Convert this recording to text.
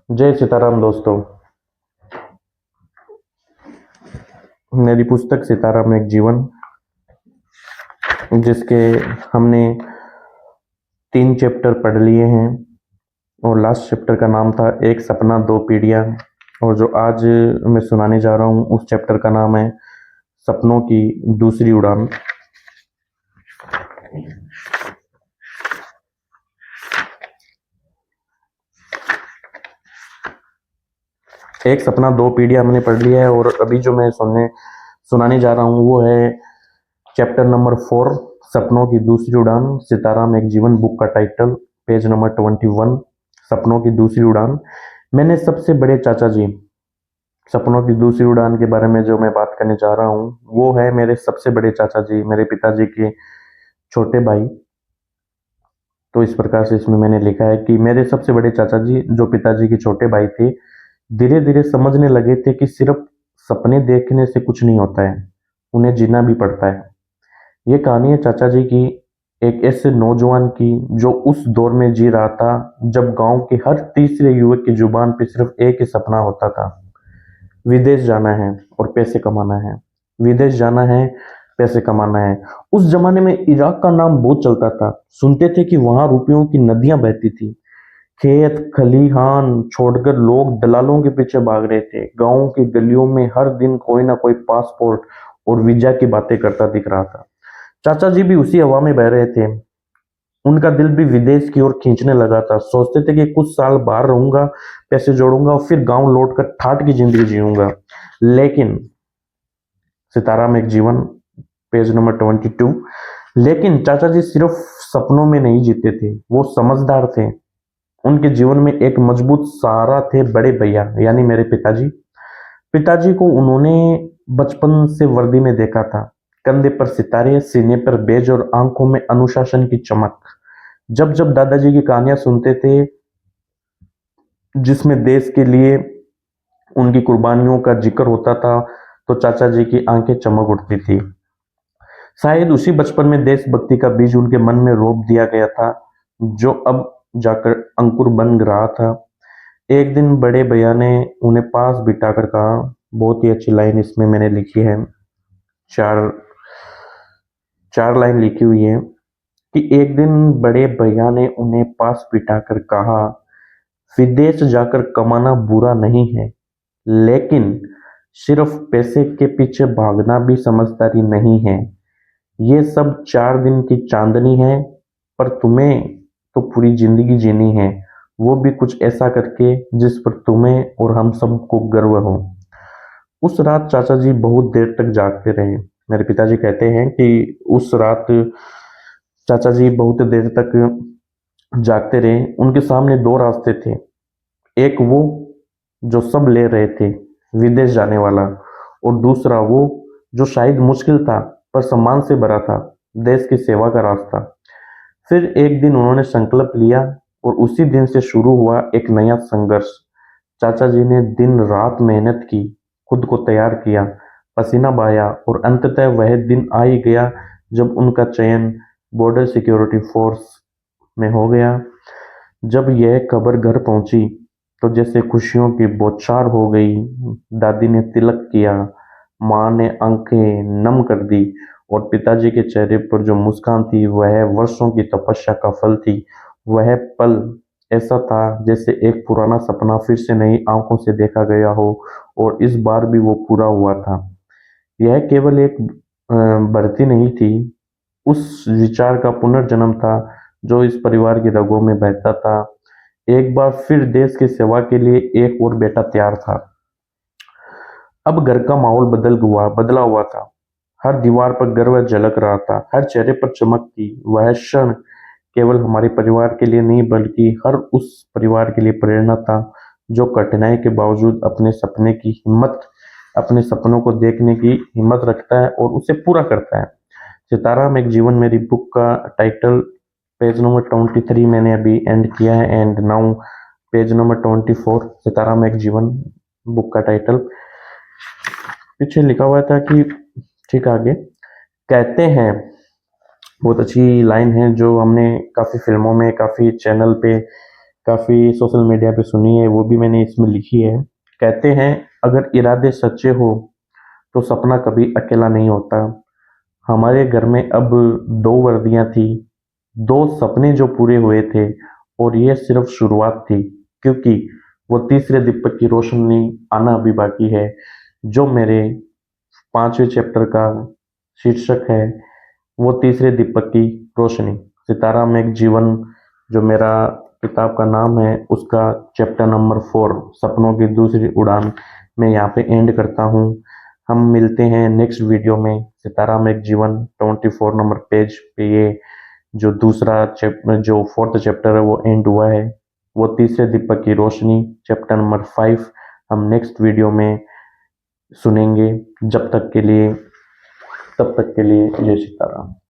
जय सीताराम दोस्तों। मेरी पुस्तक सीताराम एक जीवन, जिसके हमने 3 चैप्टर पढ़ लिए हैं और लास्ट चैप्टर का नाम था एक सपना दो पीढ़ियाँ। और जो आज मैं सुनाने जा रहा हूँ उस चैप्टर का नाम है सपनों की दूसरी उड़ान। एक सपना दो पीढ़ियाँ हमने पढ़ लिया है और अभी जो मैं सुनाने जा रहा हूँ वो है चैप्टर नंबर 4, सपनों की दूसरी उड़ान। सीताराम एक जीवन बुक का टाइटल, पेज नंबर 21, सपनों की दूसरी उड़ान। मैंने सबसे बड़े चाचा जी, सपनों की दूसरी उड़ान के बारे में जो मैं बात करने जा रहा हूँ वो है मेरे सबसे बड़े चाचा जी, मेरे पिताजी के छोटे भाई। तो इस प्रकार से इसमें मैंने लिखा है कि मेरे सबसे बड़े चाचा जी जो पिताजी के छोटे भाई थे, धीरे धीरे समझने लगे थे कि सिर्फ सपने देखने से कुछ नहीं होता है, उन्हें जीना भी पड़ता है। ये कहानी है चाचा जी की, एक ऐसे नौजवान की जो उस दौर में जी रहा था जब गांव के हर तीसरे युवक की जुबान पे सिर्फ एक ही सपना होता था, विदेश जाना है और पैसे कमाना है। विदेश जाना है, पैसे कमाना है। उस जमाने में इराक का नाम बहुत चलता था, सुनते थे कि वहां रुपयों की नदियां बहती थी। खेत खलिहान छोड़कर लोग दलालों के पीछे भाग रहे थे। गांव की गलियों में हर दिन कोई ना कोई पासपोर्ट और वीजा की बातें करता दिख रहा था। चाचा जी भी उसी हवा में बह रहे थे। उनका दिल भी विदेश की ओर खींचने लगा था। सोचते थे कि कुछ साल बाहर रहूंगा, पैसे जोड़ूंगा और फिर गांव लौटकर ठाठ की जिंदगी जीऊंगा। लेकिन सिताराम एक जीवन, पेज नंबर 22। लेकिन चाचा जी सिर्फ सपनों में नहीं जीते थे, वो समझदार थे। उनके जीवन में एक मजबूत सहारा थे बड़े भैया, यानी मेरे पिताजी। पिताजी को उन्होंने बचपन से वर्दी में देखा था, कंधे पर सितारे, सीने पर बेज और आंखों में अनुशासन की चमक। जब जब दादाजी की कहानियां सुनते थे जिसमें देश के लिए उनकी कुर्बानियों का जिक्र होता था, तो चाचा जी की आंखें चमक उठती थी। शायद उसी बचपन में देशभक्ति का बीज उनके मन में रोप दिया गया था, जो अब जाकर अंकुर बन रहा था। एक दिन बड़े भैया ने उन्हें पास बिठाकर कहा, बहुत ही अच्छी लाइन इसमें मैंने लिखी है, चार चार लाइन लिखी हुई है कि एक दिन बड़े भैया ने उन्हें पास बिठाकर कहा, विदेश जाकर कमाना बुरा नहीं है, लेकिन सिर्फ पैसे के पीछे भागना भी समझदारी नहीं है। ये सब 4 दिन की चांदनी है, पर तुम्हें तो पूरी जिंदगी जीनी है, वो भी कुछ ऐसा करके जिस पर तुम्हें और हम सबको गर्व हो। उस रात चाचा जी बहुत देर तक जागते रहे। मेरे पिताजी कहते हैं कि उस रात चाचा जी बहुत देर तक जागते रहे। उनके सामने दो रास्ते थे, एक वो जो सब ले रहे थे, विदेश जाने वाला, और दूसरा वो जो शायद मुश्किल था पर सम्मान से भरा था, देश की सेवा का रास्ता। फिर एक दिन उन्होंने संकल्प लिया और उसी दिन से शुरू हुआ एक नया संघर्ष। चाचा जी ने दिन रात मेहनत की, खुद को तैयार किया, पसीना बहाया और अंततः वह दिन आ ही गया जब उनका चयन बॉर्डर सिक्योरिटी फोर्स में हो गया। जब यह खबर घर पहुंची तो जैसे खुशियों की बौछार हो गई। दादी ने तिलक किया, माँ ने आंखें नम कर दी और पिताजी के चेहरे पर जो मुस्कान थी वह वर्षों की तपस्या का फल थी। वह पल ऐसा था जैसे एक पुराना सपना फिर से नई आंखों से देखा गया हो, और इस बार भी वो पूरा हुआ था। यह केवल एक भर्ती नहीं थी, उस विचार का पुनर्जन्म था जो इस परिवार की रगों में बहता था। एक बार फिर देश की सेवा के लिए एक और बेटा तैयार था। अब घर का माहौल बदला हुआ था। हर दीवार पर गर्व झलक रहा था, हर चेहरे पर चमक थी। वह क्षण केवल हमारे परिवार के लिए नहीं बल्कि हर उस परिवार के लिए प्रेरणा था जो कठिनाई के बावजूद अपने सपनों को देखने की हिम्मत रखता है और उसे पूरा करता है। सिताराम एक जीवन मेरी बुक का टाइटल, पेज नंबर 23 मैंने अभी एंड किया है, and now page number 24, Sitaram एक जीवन बुक का टाइटल। पीछे लिखा हुआ था कि ठीक आगे कहते हैं, बहुत अच्छी लाइन है जो हमने काफी फिल्मों में, काफी चैनल पे, काफ़ी सोशल मीडिया पे सुनी है, वो भी मैंने इसमें लिखी है। कहते हैं अगर इरादे सच्चे हो तो सपना कभी अकेला नहीं होता। हमारे घर में अब 2 वर्दियाँ थी, 2 सपने जो पूरे हुए थे और ये सिर्फ शुरुआत थी, क्योंकि वो तीसरे दीपक की रोशनी आना अभी बाकी है, जो मेरे 5वें चैप्टर का शीर्षक है, वो तीसरे दीपक की रोशनी। सितारा में एक जीवन जो मेरा किताब का नाम है, उसका चैप्टर नंबर 4 सपनों की दूसरी उड़ान मैं यहाँ पे एंड करता हूँ। हम मिलते हैं नेक्स्ट वीडियो में। सितारा में एक जीवन 24 नंबर पेज पे ये जो दूसरा चैप्टर जो 4th चैप्टर है वो एंड हुआ है। वो तीसरे दीपक की रोशनी चैप्टर नंबर 5 हम नेक्स्ट वीडियो में सुनेंगे। जब तक के लिए तब तक के लिए जय सीताराम।